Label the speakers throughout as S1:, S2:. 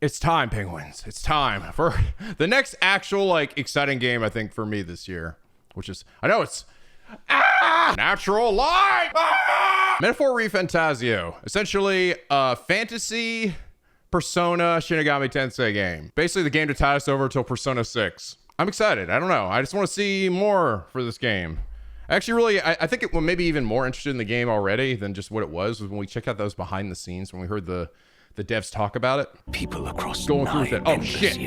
S1: It's time, Penguins. It's time for the next actual, like, exciting game, I think, for me this year. Which is, I know it's natural light. Metaphor ReFantazio. Essentially, a fantasy Persona Shinigami Tensei game. Basically, the game to tide us over until Persona 6. I'm excited. I don't know. I just want to see more for this game. Actually, really, I think it maybe even more interested in the game already than just what it was when we checked out those behind the scenes, when we heard the devs talk about it.
S2: People across
S1: going through that. Oh shit!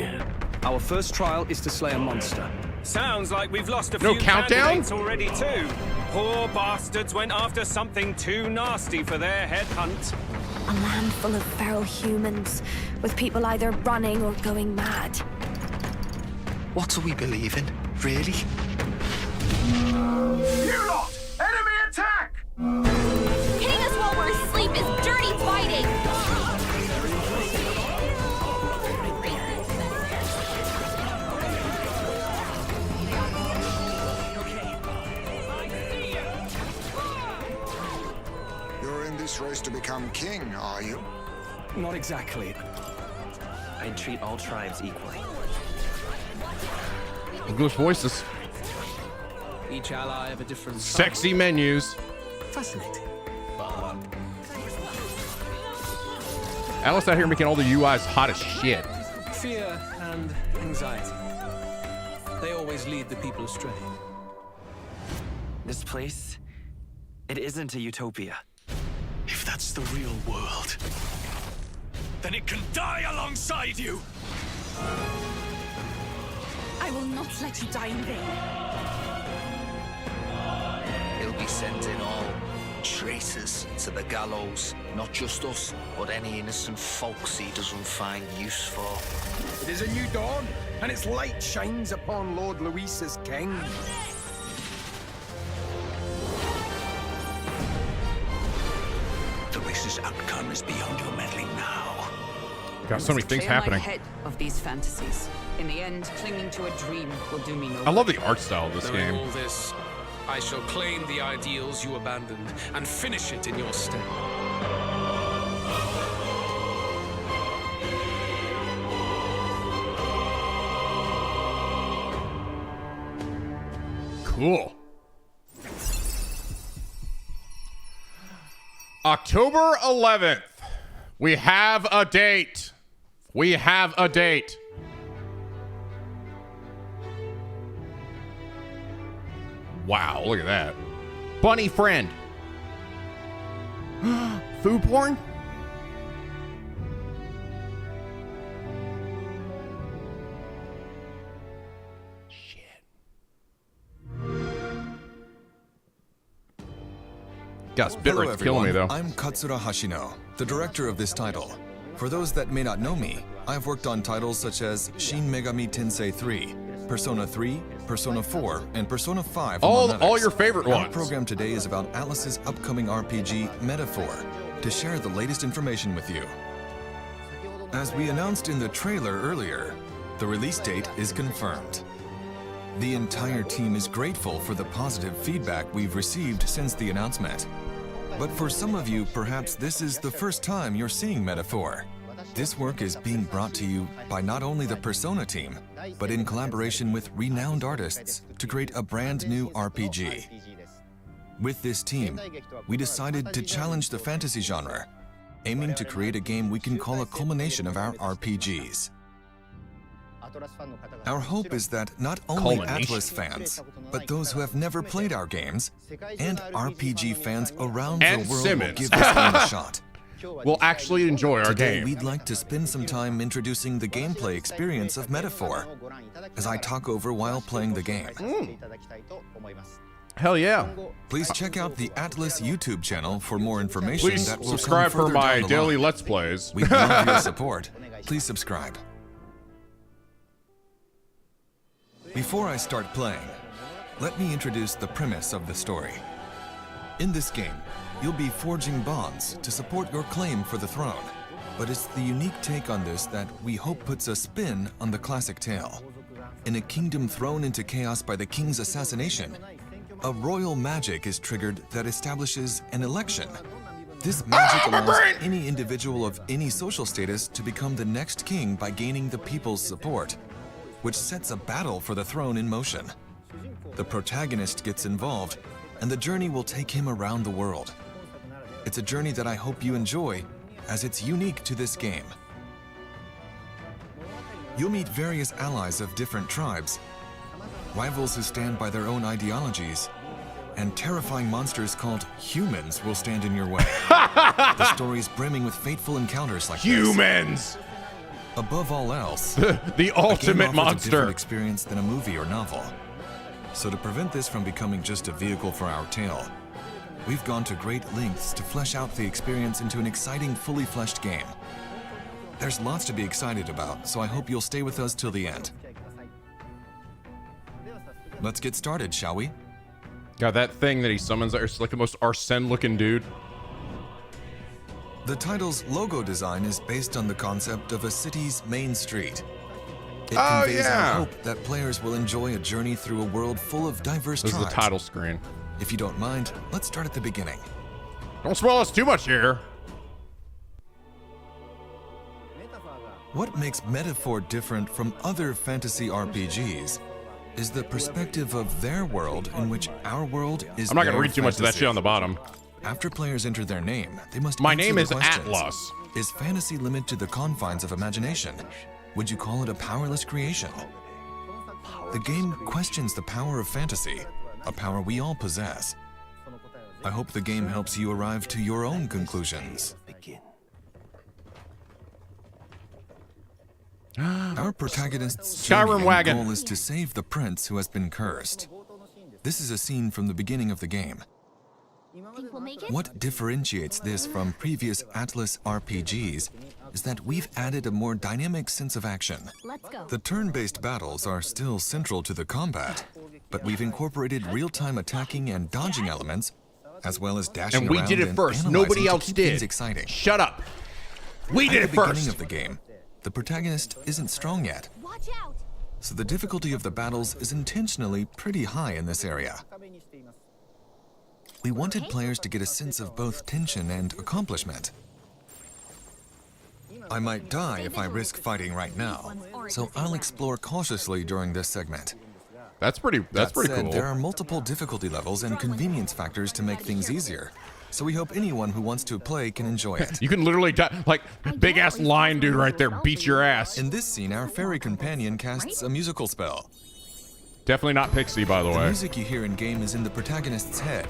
S3: Our first trial is to slay a monster.
S4: Sounds like we've lost a few candidates already too. Poor bastards went after something too nasty for their headhunt.
S5: A land full of feral humans, with people either running or going mad.
S2: What do we believe in, really?
S4: You lot! Enemy attack!
S5: Hitting us while we're asleep is dirty fighting!
S6: You're in this race to become king, are you?
S3: Not exactly.
S7: I treat all tribes equally.
S1: English voices.
S3: Each ally of a different
S1: Sexy menus.
S3: Fascinating.
S1: Alice out here making all the UIs hot as shit.
S3: Fear and anxiety. They always lead the people astray.
S7: This place, it isn't a utopia.
S2: If that's the real world, then it can die alongside you!
S5: I will not let you die in vain.
S8: He'll be sending all traitors to the gallows. Not just us, but any innocent folks he doesn't find use for.
S9: It is a new dawn, and its light shines upon Lord Luis as king.
S2: The race's outcome is beyond your meddling now.
S1: Got so many things happening.
S10: Ahead of these fantasies. In the end, clinging to a dream will do me no good.
S1: I love the art style of this
S11: Knowing
S1: game.
S11: all this, I shall claim the ideals you abandoned and finish it in your stead.
S1: Cool. October 11th. We have a date. We have a date. Wow, look at that. Bunny friend. Food porn? Shit. Got
S12: Hello
S1: bitrate's killing me though.
S12: I'm Katsura Hashino, the director of this title. For those that may not know me, I've worked on titles such as Shin Megami Tensei 3, Persona 3, Persona 4, and Persona 5.
S1: All your favorite ones.
S12: Our program today is about Atlus's upcoming RPG, Metaphor, to share the latest information with you. As we announced in the trailer earlier, the release date is confirmed. The entire team is grateful for the positive feedback we've received since the announcement. But for some of you, perhaps this is the first time you're seeing Metaphor. This work is being brought to you by not only the Persona team, but in collaboration with renowned artists to create a brand new RPG. With this team, we decided to challenge the fantasy genre, aiming to create a game we can call a culmination of our RPGs. Our hope is that not only Atlus fans, but those who have never played our games, and RPG fans around the world will give this game a shot.
S1: We'll actually enjoy our
S12: Today,
S1: game.
S12: we'd like to spend some time introducing the gameplay experience of Metaphor, as I talk over while playing the game.
S1: Hell yeah.
S12: Please check out the Atlus YouTube channel for more information.
S1: Please
S12: that will
S1: subscribe
S12: come
S1: for my
S12: down the
S1: daily
S12: line.
S1: Let's Plays.
S12: We love your support. Please subscribe. Before I start playing, let me introduce the premise of the story. In this game, you'll be forging bonds to support your claim for the throne. But it's the unique take on this that we hope puts a spin on the classic tale. In a kingdom thrown into chaos by the king's assassination, a royal magic is triggered that establishes an election. This magic allows any individual of any social status to become the next king by gaining the people's support, which sets a battle for the throne in motion. The protagonist gets involved, and the journey will take him around the world. It's a journey that I hope you enjoy, as it's unique to this game. You'll meet various allies of different tribes, rivals who stand by their own ideologies, and terrifying monsters called humans will stand in your way. The story's brimming with fateful encounters like
S1: humans.
S12: This. Above all else,
S1: the ultimate monster.
S12: A different experience than a movie or novel. So to prevent this from becoming just a vehicle for our tale, we've gone to great lengths to flesh out the experience into an exciting, fully fleshed game. There's lots to be excited about, so I hope you'll stay with us till the end. Let's get started, shall we?
S1: God, that thing that he summons is like the most Arsene-looking dude.
S12: The title's logo design is based on the concept of a city's main street. It conveys our hope that players will enjoy a journey through a world full of diverse tribes.
S1: This is the title screen.
S12: If you don't mind, let's start at the beginning.
S1: Don't spoil us too much here.
S12: What makes Metaphor different from other fantasy RPGs is the perspective of their world in which our world is.
S1: I'm not going to read too much of that shit on the bottom.
S12: After players enter their name, they must
S1: My
S12: answer
S1: name
S12: the
S1: is
S12: questions.
S1: Atlus.
S12: Is fantasy limited to the confines of imagination? Would you call it a powerless creation? The game questions the power of fantasy, a power we all possess. I hope the game helps you arrive to your own conclusions. Our protagonist's
S1: Skyrim wagon
S12: goal is to save the prince who has been cursed. This is a scene from the beginning of the game.
S5: Think we'll make it?
S12: What differentiates this from previous Atlus RPGs is that we've added a more dynamic sense of action.
S5: Let's go.
S12: The turn-based battles are still central to the combat, but we've incorporated real-time attacking and dodging elements, as well as dashing
S1: around. And we did it first. Nobody else did.
S12: Exciting.
S1: Shut up. We did it first.
S12: At the beginning of the game, the protagonist isn't strong yet.
S5: Watch out.
S12: So the difficulty of the battles is intentionally pretty high in this area. We wanted players to get a sense of both tension and accomplishment. I might die if I risk fighting right now, so I'll explore cautiously during this segment.
S1: That's pretty cool.
S12: There are multiple difficulty levels and convenience factors to make things easier, so we hope anyone who wants to play can enjoy it.
S1: You can literally die, like big ass lion dude right there beats your ass.
S12: In this scene, our fairy companion casts a musical spell.
S1: Definitely not Pixie, by the way.
S12: The music you hear in game is in the protagonist's head.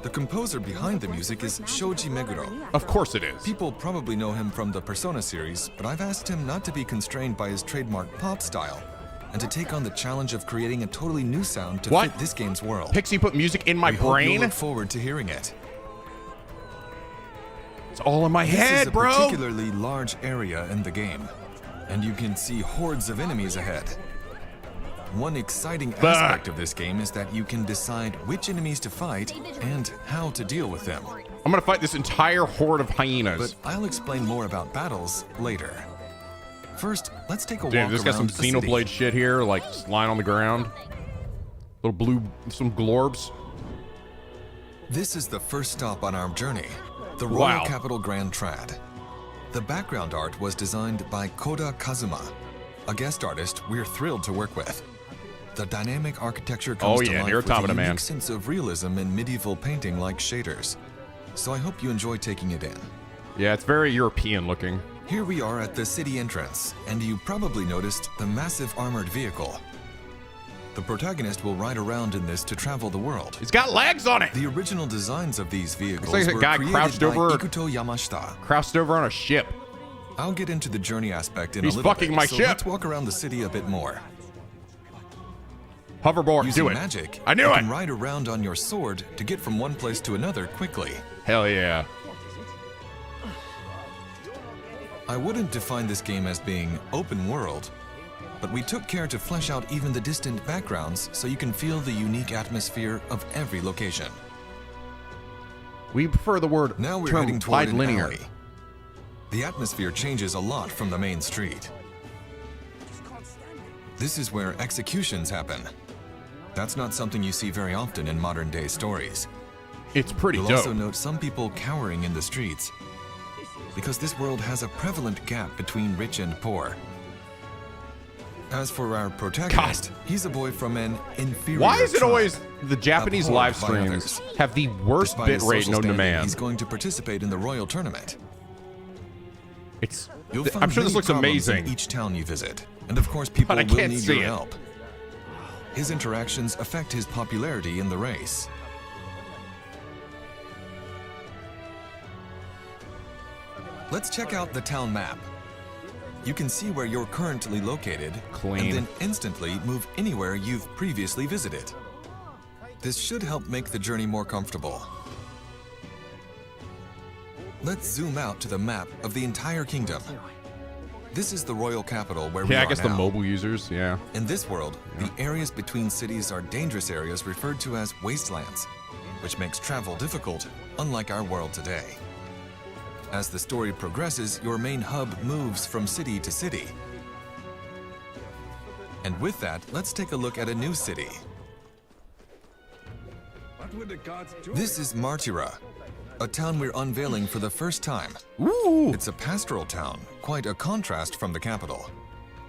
S12: The composer behind the music is Shoji Meguro.
S1: Of course it is.
S12: People probably know him from the Persona series, but I've asked him not to be constrained by his trademark pop style, and to take on the challenge of creating a totally new sound to fit this game's world.
S1: Pixie put music in my brain?
S12: Hope you look forward to hearing it.
S1: It's all in my head, bro!
S12: This is a particularly large area in the game, and you can see hordes of enemies ahead. One exciting aspect of this game is that you can decide which enemies to fight and how to deal with them.
S1: I'm gonna fight this entire horde of hyenas.
S12: But I'll explain more about battles later. First, let's take a walk
S1: Damn, this got some
S12: around the city.
S1: Xenoblade shit here, like lying on the ground. Little blue, some glorbs.
S12: This is the first stop on our journey, the Royal Capital Grand Trad. The background art was designed by Koda Kazuma, a guest artist we're thrilled to work with. The dynamic architecture comes to life with a unique sense of realism in medieval painting like shaders. So I hope you enjoy taking it in.
S1: Yeah, it's very European looking.
S12: Here we are at the city entrance, and you probably noticed the massive armored vehicle. The protagonist will ride around in this to travel the world.
S1: It's got legs on it!
S12: The original designs of these vehicles
S1: looks like a guy
S12: were
S1: crouched
S12: created by
S1: over,
S12: Ikuto Yamashita.
S1: Crouched over on a ship.
S12: I'll get into the journey aspect in
S1: He's
S12: a little
S1: fucking
S12: bit,
S1: my
S12: so
S1: ship.
S12: let's walk around the city a bit more.
S1: Hoverboard,
S12: Using
S1: do it.
S12: magic,
S1: I knew
S12: you
S1: it!
S12: can ride around on your sword to get from one place to another quickly.
S1: Hell yeah.
S12: I wouldn't define this game as being open world, but we took care to flesh out even the distant backgrounds so you can feel the unique atmosphere of every location.
S1: We prefer the word
S12: now we're heading toward an
S1: linear.
S12: alley. The atmosphere changes a lot from the main street. This is where executions happen. That's not something you see very often in modern-day stories.
S1: It's pretty
S12: You'll
S1: dope.
S12: also note some people cowering in the streets, because this world has a prevalent gap between rich and poor. As for our protagonist, he's a boy from an inferior
S1: Why is it
S12: tribe,
S1: always the Japanese
S12: abhorred
S1: live
S12: by
S1: streams
S12: others.
S1: have the worst
S12: Despite his
S1: bit rate
S12: social
S1: known to
S12: standing,
S1: man?
S12: He's going to participate in the royal tournament.
S1: It's.
S12: You'll
S1: I'm
S12: find
S1: sure this
S12: many
S1: looks
S12: problems
S1: amazing.
S12: in each town you visit, and of course people
S1: But I
S12: will
S1: can't
S12: need
S1: see
S12: your
S1: it.
S12: help. His interactions affect his popularity in the race. Let's check out the town map. You can see where you're currently located,
S1: Clean.
S12: and then instantly move anywhere you've previously visited. This should help make the journey more comfortable. Let's zoom out to the map of the entire kingdom. This is the royal capital where we
S1: Yeah,
S12: are
S1: I guess
S12: now.
S1: the mobile users, yeah.
S12: In this world, the areas between cities are dangerous areas referred to as wastelands, which makes travel difficult, unlike our world today. As the story progresses, your main hub moves from city to city. And with that, let's take a look at a new city. This is Martira, a town we're unveiling for the first time.
S1: Ooh.
S12: It's a pastoral town, quite a contrast from the capital.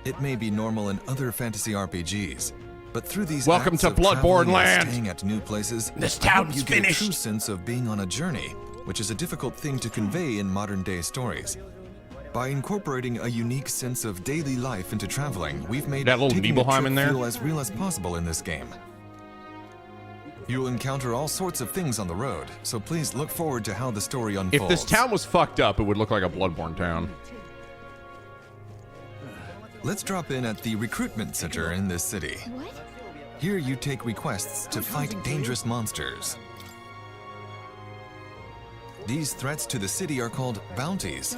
S12: It may be normal in other fantasy RPGs, but through these
S1: Welcome
S12: acts
S1: to
S12: of
S1: Bloodborne
S12: traveling and
S1: land.
S12: staying at new places,
S1: This
S12: I hope
S1: town's
S12: you get a
S1: finished.
S12: true sense of being on a journey, which is a difficult thing to convey in modern-day stories. By incorporating a unique sense of daily life into traveling, we've made
S1: That little
S12: taking a
S1: Nibelheim
S12: trip
S1: in there?
S12: feel as real as possible in this game. You'll encounter all sorts of things on the road, so please look forward to how the story unfolds.
S1: If this town was fucked up, it would look like a Bloodborne town.
S12: Let's drop in at the recruitment center in this city. Here you take requests to fight dangerous monsters. These threats to the city are called bounties.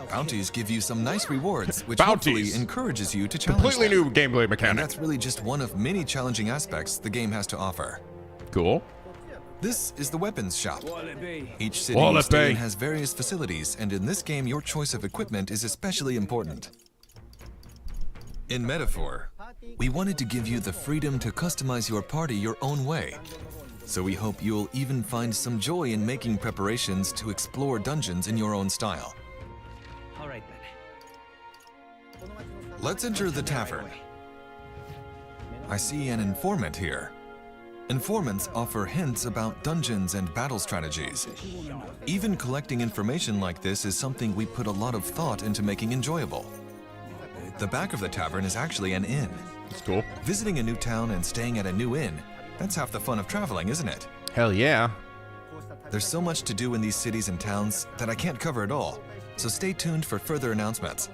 S12: Bounties give you some nice rewards, which hopefully
S1: Bounties.
S12: encourages you to challenge
S1: Completely
S12: them.
S1: new gameplay
S12: And
S1: mechanic.
S12: that's really just one of many challenging aspects the game has to offer.
S1: Cool.
S12: This is the weapons shop. Each city
S1: What'll
S12: you
S1: it
S12: stay in
S1: be?
S12: has various facilities, and in this game your choice of equipment is especially important. In Metaphor, we wanted to give you the freedom to customize your party your own way. So we hope you'll even find some joy in making preparations to explore dungeons in your own style.
S7: All right, then.
S12: Let's enter the tavern. I see an informant here. Informants offer hints about dungeons and battle strategies. Even collecting information like this is something we put a lot of thought into making enjoyable. The back of the tavern is actually an inn.
S1: That's cool.
S12: Visiting a new town and staying at a new inn, that's half the fun of traveling, isn't it?
S1: Hell yeah.
S12: There's so much to do in these cities and towns that I can't cover it all, so stay tuned for further announcements.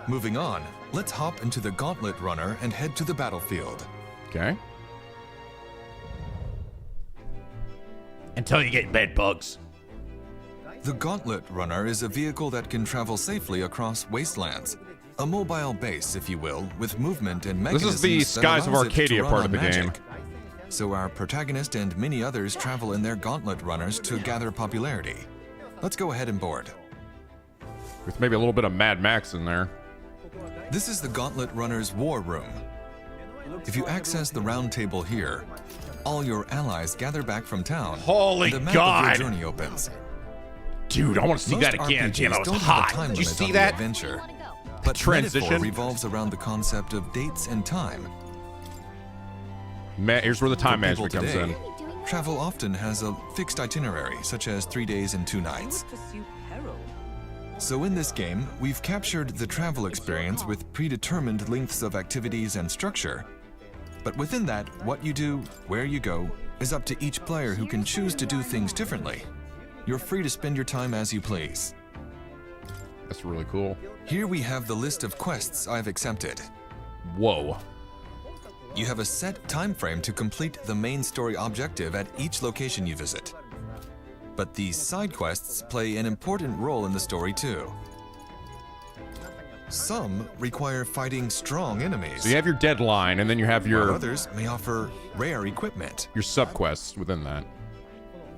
S12: Moving on, let's hop into the Gauntlet Runner and head to the battlefield.
S1: Okay. Until you get bed bugs.
S12: The Gauntlet Runner is a vehicle that can travel safely across wastelands. A mobile base, if you will, with movement and
S1: This
S12: mechanisms
S1: is the
S12: that
S1: Skies of
S12: allows it to
S1: Arcadia
S12: run
S1: part
S12: on
S1: of the
S12: magic.
S1: game.
S12: So our protagonist and many others travel in their Gauntlet Runners to gather popularity. Let's go ahead and board.
S1: With maybe a little bit of Mad Max in there.
S12: This is the Gauntlet Runner's War Room. If you access the round table here, all your allies gather back from town.
S1: Holy
S12: and the map
S1: God.
S12: of your journey opens.
S1: Dude, I want to see
S12: Most
S1: that again.
S12: RPGs
S1: Damn, that was
S12: don't have a
S1: hot.
S12: time
S1: Did you
S12: limit
S1: see
S12: on the
S1: that?
S12: adventure. But
S1: transition?
S12: Metaphor revolves around the concept of dates and time.
S1: Here's where the time
S12: For people
S1: management comes
S12: today,
S1: in.
S12: Travel often has a fixed itinerary, such as 3 days and 2 nights. So in this game, we've captured the travel experience with predetermined lengths of activities and structure. But within that, what you do, where you go, is up to each player who can choose to do things differently. You're free to spend your time as you please.
S1: That's really cool.
S12: Here we have the list of quests I've accepted.
S1: Whoa.
S12: You have a set time frame to complete the main story objective at each location you visit. But these side quests play an important role in the story too. Some require fighting strong enemies.
S1: So you have your deadline, and then you have your
S12: While others may offer rare equipment.
S1: your subquests within that.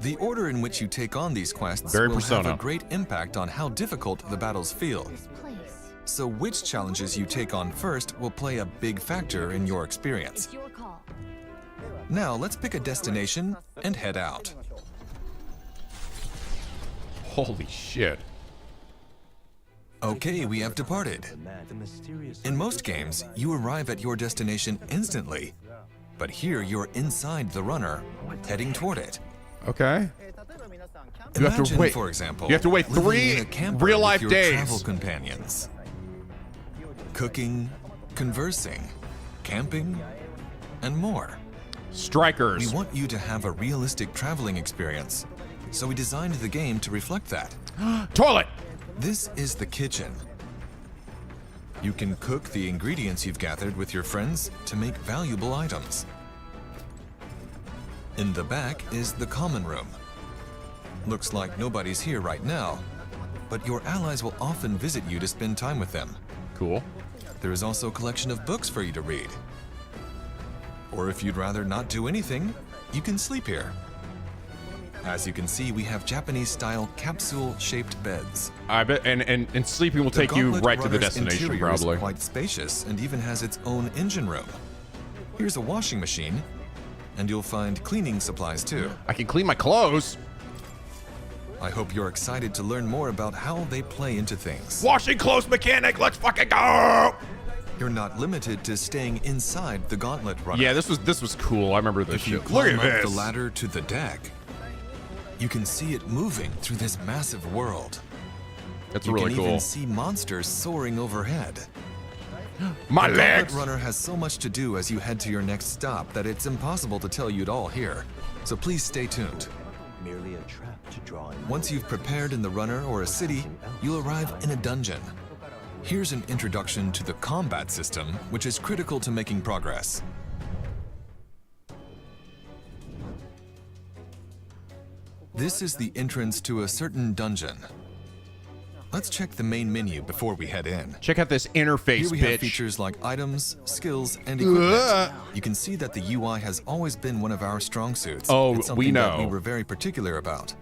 S12: The order in which you take on these quests
S1: Very
S12: will
S1: Persona.
S12: have a great impact on how difficult the battles feel. So which challenges you take on first will play a big factor in your experience. Now let's pick a destination and head out.
S1: Holy shit.
S12: Okay, we have departed. In most games, you arrive at your destination instantly, but here you're inside the runner, heading toward it.
S1: Okay.
S12: Imagine,
S1: You have to wait.
S12: for example,
S1: You have to wait
S12: living in
S1: 3
S12: a camper
S1: real-life
S12: with your
S1: days.
S12: travel companions. Cooking, conversing, camping, and more.
S1: Strikers.
S12: We want you to have a realistic traveling experience, so we designed the game to reflect that.
S1: Toilet!
S12: This is the kitchen. You can cook the ingredients you've gathered with your friends to make valuable items. In the back is the common room. Looks like nobody's here right now, but your allies will often visit you to spend time with them.
S1: Cool.
S12: There is also a collection of books for you to read. Or if you'd rather not do anything, you can sleep here. As you can see, we have Japanese-style capsule-shaped beds.
S1: I bet, and sleeping will take you right to the destination,
S12: interior is
S1: probably.
S12: quite spacious and even has its own engine room. Here's a washing machine, and you'll find cleaning supplies too.
S1: I can clean my clothes.
S12: I hope you're excited to learn more about how they play into things.
S1: Washing clothes mechanic, let's fucking go!
S12: You're not limited to staying inside the gauntlet runner.
S1: Yeah, this was cool. I remember this
S12: If you
S1: shit. Look
S12: climb
S1: at
S12: up
S1: this.
S12: the ladder to the deck, you can see it moving through this massive world.
S1: That's
S12: you
S1: really
S12: can
S1: cool.
S12: even see monsters soaring overhead.
S1: My
S12: the
S1: legs!
S12: Gauntlet Runner has so much to do as you head to your next stop that it's impossible to tell you it all here. So please stay tuned.
S13: Merely a trap to draw in.
S12: Once you've prepared in the runner or a city, you'll arrive in a dungeon. Here's an introduction to the combat system, which is critical to making progress. This is the entrance to a certain dungeon. Let's check the main menu before we head in.
S1: Check out this interface,
S12: Here we
S1: bitch.
S12: have features like items, skills, and equipment. You can see that the UI has always been one of our strong suits.
S1: Oh,
S12: it's
S1: we
S12: something that
S1: know.
S12: we were very particular about.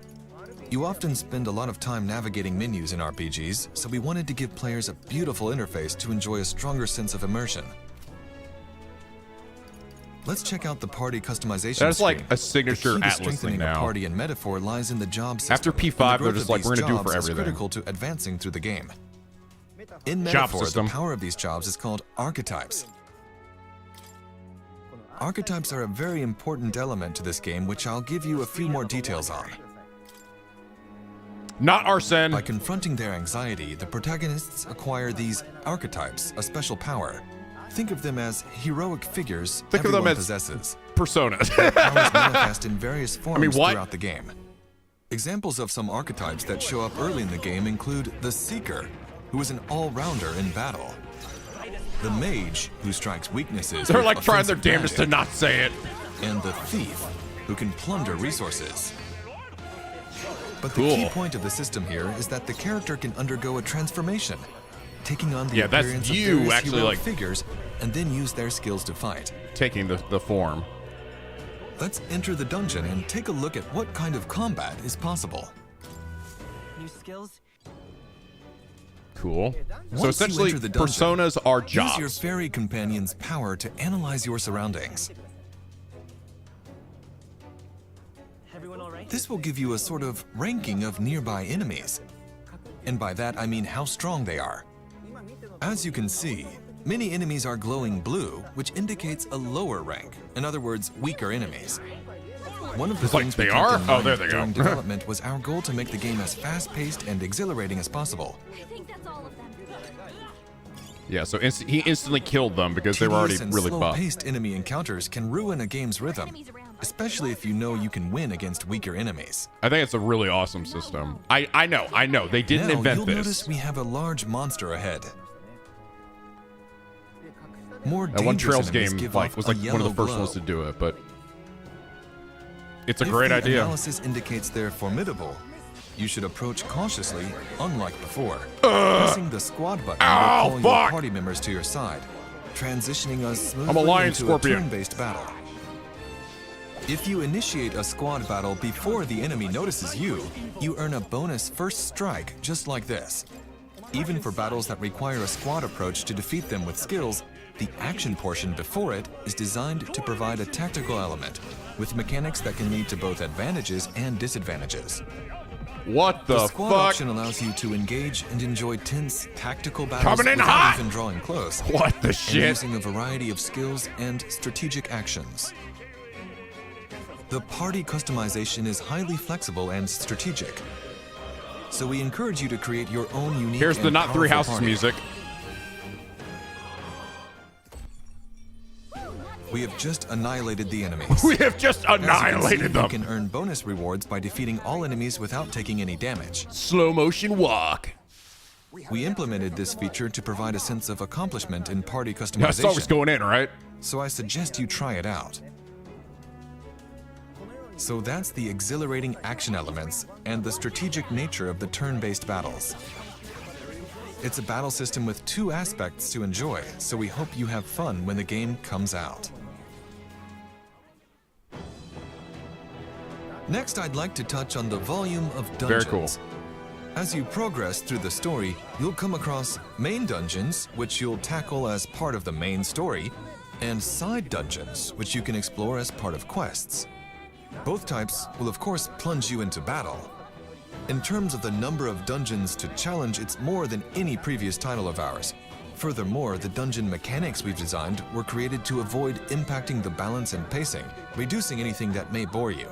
S12: You often spend a lot of time navigating menus in RPGs, so we wanted to give players a beautiful interface to enjoy a stronger sense of immersion. Let's check out the party customization
S1: That's
S12: screen.
S1: like a signature
S12: The key to
S1: Atlas
S12: strengthening
S1: thing
S12: a
S1: now.
S12: party and metaphor lies in the job system.
S1: After P5,
S12: and the
S1: they're
S12: growth
S1: just
S12: of
S1: like, we're
S12: these
S1: gonna do it for
S12: jobs is
S1: everything.
S12: critical to advancing through the game. In
S1: Job
S12: Metaphor,
S1: system.
S12: the power of these jobs is called archetypes. Archetypes are a very important element to this game, which I'll give you a few more details on.
S1: Not Arsene.
S12: By confronting their anxiety, the protagonists acquire these archetypes, a special power. Think of them as heroic figures
S1: Think of them
S12: everyone
S1: as
S12: possesses.
S1: personas.
S12: Their powers manifest in various forms
S1: what?
S12: throughout the game. Examples of some archetypes that show up early in the game include the Seeker, who is an all-rounder in battle. The Mage, who strikes weaknesses.
S1: They're
S12: with
S1: like trying their
S12: offensive
S1: damnedest to
S12: magic.
S1: not say it.
S12: And the Thief, who can plunder resources. But the
S1: Cool.
S12: key point of the system here is that the character can undergo a transformation, taking on the
S1: Yeah, that's
S12: appearance of
S1: you
S12: various
S1: actually,
S12: heroic
S1: like-
S12: figures, and then use their skills to fight.
S1: Taking the form.
S12: Let's enter the dungeon and take a look at what kind of combat is possible.
S7: New skills?
S1: Cool. So
S12: Once you
S1: essentially,
S12: enter the dungeon,
S1: personas are
S12: use
S1: jobs.
S12: your fairy companion's power to analyze your surroundings.
S7: Everyone all right?
S12: This will give you a sort of ranking of nearby enemies. And by that, I mean how strong they are. As you can see, many enemies are glowing blue, which indicates a lower rank. In other words, weaker enemies. One of the
S1: It's like
S12: things
S1: they
S12: we kept
S1: are?
S12: in
S1: Oh,
S12: mind
S1: there they go.
S12: during development was our goal to make the game as fast-paced and exhilarating as possible.
S1: Yeah, so he instantly killed them because they were already
S12: Tedious and
S1: really buff.
S12: slow-paced enemy encounters can ruin a game's rhythm, especially if you know you can win against weaker enemies.
S1: I think it's a really awesome system. I know. They didn't
S12: Now,
S1: invent
S12: you'll
S1: this.
S12: notice we have a large monster ahead. More
S1: That one
S12: dangerous
S1: Trails
S12: enemies
S1: game
S12: give
S1: like
S12: off
S1: was
S12: a
S1: like one of the
S12: yellow
S1: first
S12: glow.
S1: ones to do it, but it's a
S12: If
S1: great
S12: the
S1: idea.
S12: analysis indicates they're formidable, you should approach cautiously, unlike before.
S1: Uh.
S12: Pressing the squad button
S1: Ow,
S12: will call your
S1: fuck.
S12: party members to your side, transitioning us smoothly
S1: I'm a lion
S12: into
S1: scorpion.
S12: a turn-based battle. If you initiate a squad battle before the enemy notices you, you earn a bonus first strike just like this. Even for battles that require a squad approach to defeat them with skills, the action portion before it is designed to provide a tactical element, with mechanics that can lead to both advantages and disadvantages.
S1: What the
S12: squad
S1: fuck?
S12: option allows you to engage and enjoy tense tactical battles
S1: Coming in
S12: without
S1: hot!
S12: even drawing close.
S1: What the shit?
S12: And using a variety of skills and strategic actions. The party customization is highly flexible and strategic, so we encourage you to create your own unique.
S1: Here's the
S12: and
S1: Not Three
S12: powerful
S1: Houses
S12: party.
S1: music.
S12: We have just annihilated the enemies.
S1: We have just annihilated them.
S12: You can earn bonus rewards by defeating all enemies without taking any damage.
S1: Slow motion walk.
S12: We implemented this feature to provide a sense of accomplishment in party customization.
S1: That's always going in, right?
S12: So I suggest you try it out. So that's the exhilarating action elements and the strategic nature of the turn-based battles. It's a battle system with two aspects to enjoy, so we hope you have fun when the game comes out. Next, I'd like to touch on the volume of dungeons.
S1: Very cool.
S12: As you progress through the story, you'll come across main dungeons, which you'll tackle as part of the main story, and side dungeons, which you can explore as part of quests. Both types will of course plunge you into battle. In terms of the number of dungeons to challenge, it's more than any previous title of ours. Furthermore, the dungeon mechanics we've designed were created to avoid impacting the balance and pacing, reducing anything that may bore you.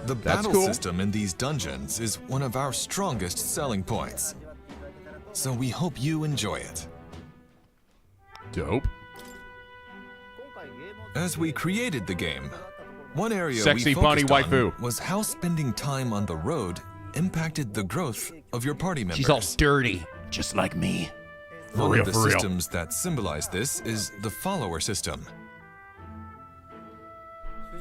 S12: The battle system in these dungeons is one of our strongest selling points. So we hope you enjoy it.
S1: Dope.
S12: As we created the game, one area
S1: Sexy
S12: we
S1: bunny
S12: focused
S1: waifu.
S12: on was how spending time on the road impacted the growth of your party members.
S1: She's all dirty, just like me.
S12: One of the systems that symbolize this is the follower system.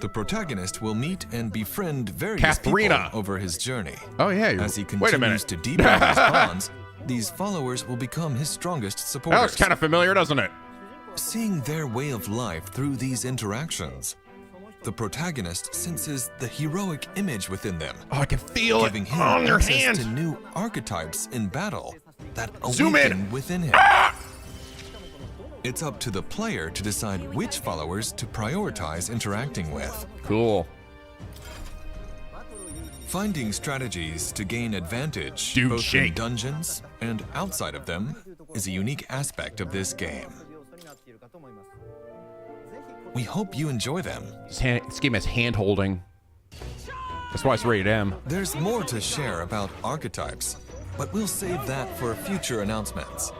S12: The protagonist will meet and befriend various people over his journey.
S1: Oh yeah.
S12: As he
S1: Wait a
S12: continues
S1: minute.
S12: to deepen his bonds, these followers will become his strongest supporters.
S1: That looks kind of familiar, doesn't it?
S12: Seeing their way of life through these interactions, the protagonist senses the heroic image within them.
S1: Oh, I can feel
S12: giving
S1: it
S12: him
S1: on your
S12: access
S1: hand.
S12: to new archetypes in battle that
S1: Zoom in.
S12: awaken within him. It's up to the player to decide which followers to prioritize interacting with.
S1: Cool.
S12: Finding strategies to gain advantage
S1: Dude,
S12: both
S1: shake.
S12: in dungeons and outside of them is a unique aspect of this game. We hope you enjoy them.
S1: This game has hand-holding. That's why it's rated M.
S12: There's more to share about archetypes, but we'll save that for future announcements.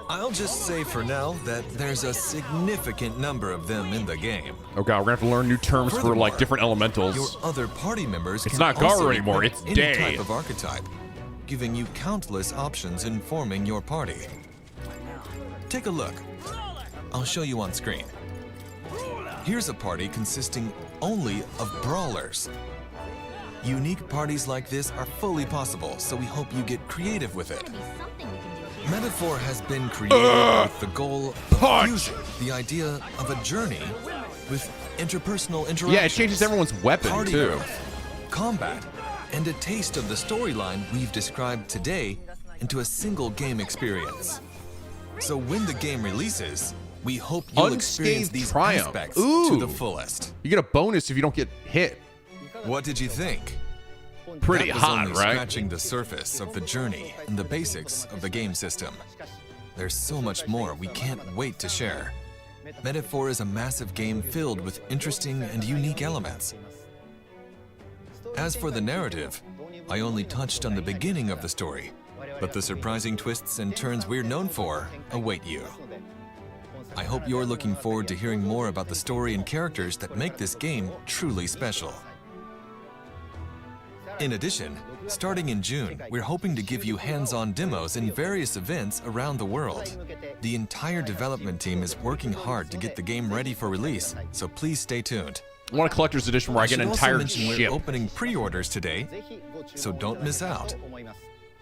S12: I'll just say for now that there's a significant number of them in the game.
S1: Oh god, we're gonna have to learn new terms for like different elementals.
S12: Your other party members
S1: It's
S12: can
S1: not
S12: also
S1: Garu anymore,
S12: equip
S1: it's
S12: any
S1: Day.
S12: type of archetype, giving you countless options in forming your party. Take a look. I'll show you on screen. Here's a party consisting only of brawlers. Unique parties like this are fully possible, so we hope you get creative with it. Metaphor has been created with the goal of fusing the idea of a journey with interpersonal interactions.
S1: Yeah, it changes everyone's weapon
S12: party
S1: too.
S12: growth, combat, and a taste of the storyline we've described today into a single game experience. So when the game releases, we hope you'll experience
S1: Unscathed
S12: these
S1: triumph.
S12: aspects
S1: Ooh.
S12: to the fullest.
S1: You get a bonus if you don't get hit.
S12: What did you think?
S1: Pretty
S12: That was
S1: hot,
S12: only
S1: right?
S12: Scratching the surface of the journey and the basics of the game system. There's so much more we can't wait to share. Metaphor is a massive game filled with interesting and unique elements. As for the narrative, I only touched on the beginning of the story, but the surprising twists and turns we're known for await you. I hope you're looking forward to hearing more about the story and characters that make this game truly special. In addition, starting in June, we're hoping to give you hands-on demos in various events around the world. The entire development team is working hard to get the game ready for release, so please stay tuned.
S1: I want a collector's edition where I get an entire
S12: We're
S1: ship.
S12: opening pre-orders today, so don't miss out.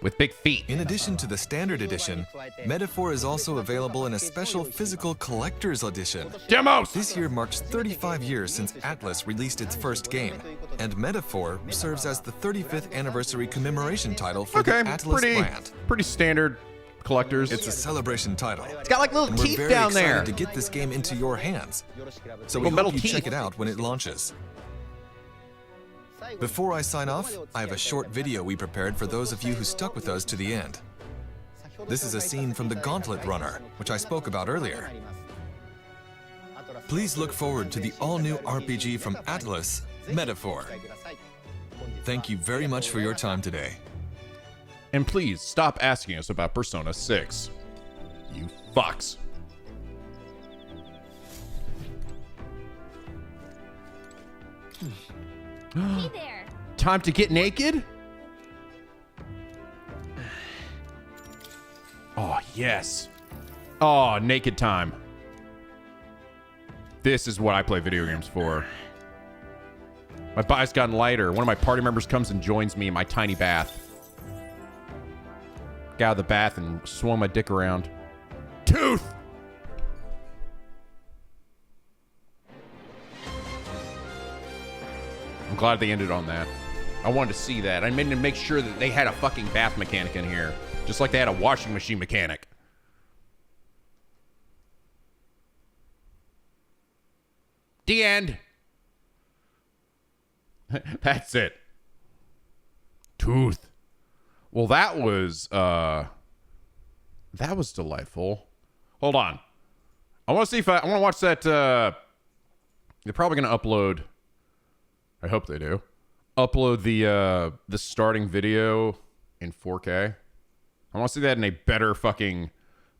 S1: with big feet.
S12: In addition to the standard edition, Metaphor is also available in a special physical collector's edition.
S1: Demos!
S12: This year marks 35 years since Atlus released its first game, and Metaphor serves as the 35th anniversary commemoration title for the Atlus brand.
S1: Pretty standard collectors.
S12: It's a celebration title.
S1: It's got like little teeth down there.
S12: We're very excited to get this game into your hands, so we hope you check it out when it launches. Before I sign off, I have a short video we prepared for those of you who stuck with us to the end. This is a scene from the Gauntlet Runner, which I spoke about earlier. Please look forward to the all-new RPG from Atlus, Metaphor. Thank you very much for your time today.
S1: And please stop asking us about Persona 6. You fucks.
S14: Hey there.
S1: Time to get naked? Oh, yes. Oh, naked time. This is what I play video games for. My body's gotten lighter. One of my party members comes and joins me in my tiny bath. Get out of the bath and swung my dick around. Tooth! I'm glad they ended on that. I wanted to see that. I meant to make sure that they had a fucking bath mechanic in here. Just like they had a washing machine mechanic. The end. That's it. Tooth. Well, that was delightful. Hold on. I want to see if I want to watch that. They're probably going to upload. I hope they do. Upload the starting video in 4K. I want to see that in a better fucking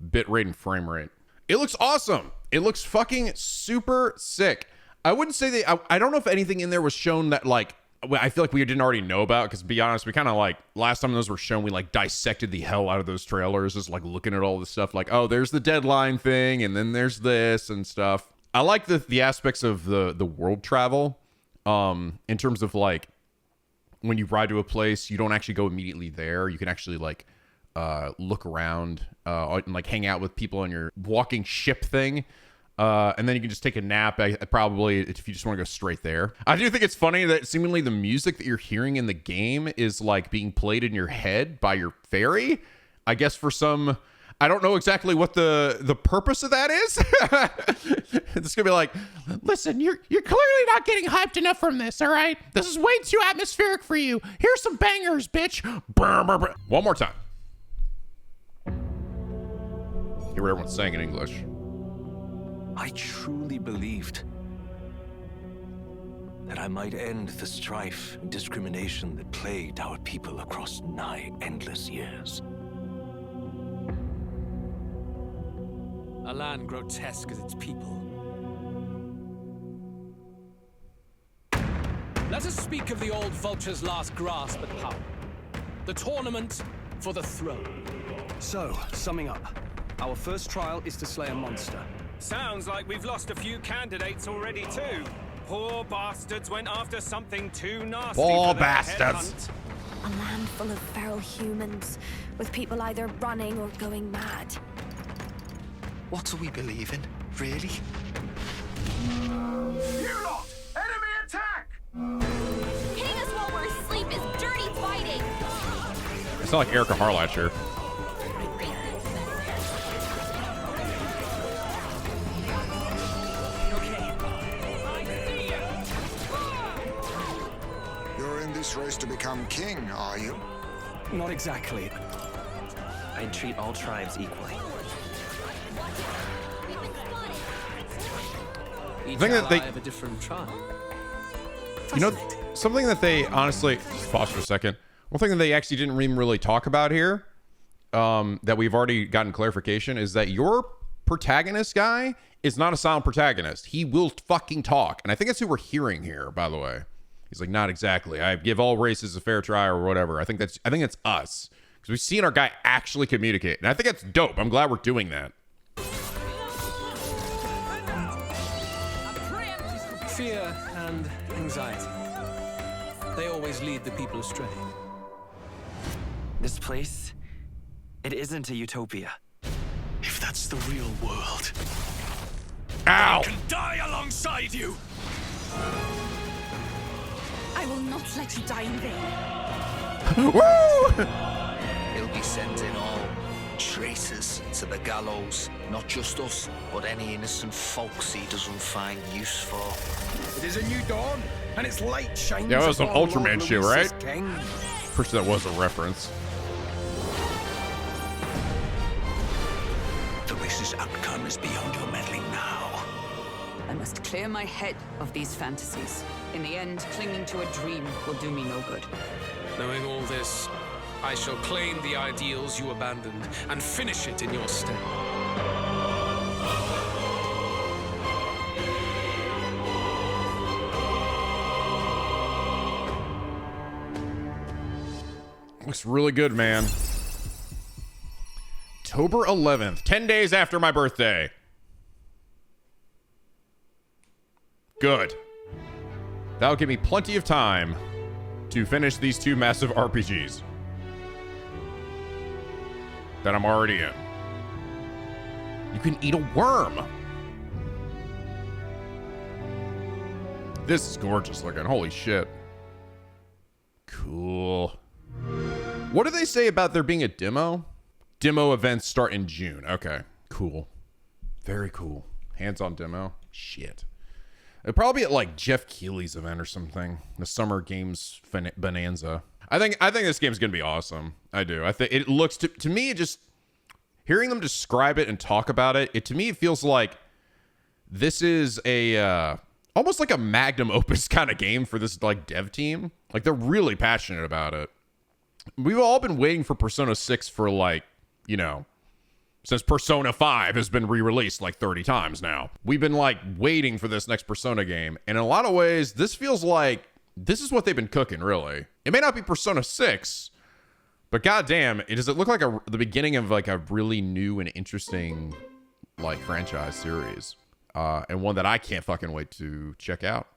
S1: bitrate and frame rate. It looks awesome. It looks fucking super sick. I wouldn't say I don't know if anything in there was shown that like I feel like we didn't already know about, because to be honest, we kind of like last time those were shown, we like dissected the hell out of those trailers, just like looking at all the stuff like, oh, there's the deadline thing, and then there's this and stuff. I like the aspects of the world travel, in terms of like when you ride to a place, you don't actually go immediately there. You can actually like look around and like hang out with people on your walking ship thing. And then you can just take a nap, probably, if you just want to go straight there. I do think it's funny that seemingly the music that you're hearing in the game is like being played in your head by your fairy. I guess for some, I don't know exactly what the purpose of that is. It's gonna be like, listen, you're clearly not getting hyped enough from this, all right? This is way too atmospheric for you. Here's some bangers, bitch. One more time. Hear what everyone's saying in English.
S13: I truly believed that I might end the strife and discrimination that plagued our people across nigh endless years.
S11: A land grotesque as its people. Let us speak of the old vulture's last grasp at power. The tournament for the throne.
S3: So, summing up, our first trial is to slay a monster.
S4: Sounds like we've lost a few candidates already too. Poor bastards went after something too nasty for their headhunt.
S5: A land full of feral humans, with people either running or going mad.
S8: What do we believe in, really?
S9: You lot! Enemy attack!
S14: Hitting us while we're asleep is dirty fighting.
S1: It's not like Erica Harlacher.
S6: Race to become king, are you?
S3: Not exactly.
S7: I treat all tribes equally.
S11: Each
S1: think that
S11: ally
S1: they-
S11: of a different tribe.
S1: You know, something that they honestly, just pause for a second. One thing that they actually didn't even really talk about here, that we've already gotten clarification, is that your protagonist guy is not a silent protagonist. He will fucking talk. And I think that's who we're hearing here, by the way. He's like, not exactly. I give all races a fair try or whatever. I think it's us. Because we've seen our guy actually communicate. And I think that's dope. I'm glad we're doing that.
S3: Fear and anxiety. They always lead the people astray.
S7: This place, it isn't a utopia.
S2: If that's the real world,
S1: ow!
S2: I can die alongside you!
S14: I will not let you die in vain.
S1: Woo!
S8: He'll be sending all traitors to the gallows. Not just us, but any innocent folks he doesn't find use for.
S9: It is a new dawn, and its light shines.
S1: Yeah, that was some
S9: upon
S1: Ultraman
S9: Lord
S1: shit,
S9: Luis's
S1: right?
S9: King.
S1: Pretty sure that was a reference.
S2: The race's outcome is beyond your meddling now.
S10: I must clear my head of these fantasies. In the end, clinging to a dream will do me no good.
S11: Knowing all this, I shall claim the ideals you abandoned and finish it in your stead.
S1: Looks really good, man. October 11th, 10 days after my birthday. Good. That'll give me plenty of time to finish these two massive RPGs that I'm already in. You can eat a worm. This is gorgeous looking. Holy shit. Cool. What do they say about there being a demo? Demo events start in June. Okay, cool. Very cool. Hands-on demo. Shit. It'll probably be at like Jeff Keighley's event or something. The Summer Games Bonanza. I think this game's gonna be awesome. I do. I think it looks to me. It just hearing them describe it and talk about it. To me it feels like this is a almost like a magnum opus kind of game for this like dev team. Like they're really passionate about it. We've all been waiting for Persona 6 for like, you know, since Persona 5 has been re-released like 30 times now. We've been like waiting for this next Persona game. And in a lot of ways, this feels like this is what they've been cooking, really. It may not be Persona 6, but goddamn, does it look like the beginning of like a really new and interesting like franchise series. And one that I can't fucking wait to check out.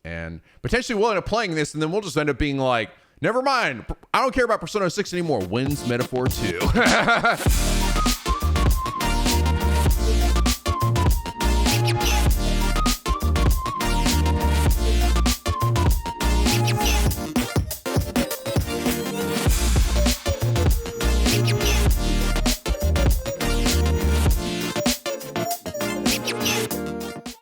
S1: And potentially we'll end up playing this and then we'll just end up being like, never mind, I don't care about Persona 6 anymore. Wins Metaphor 2.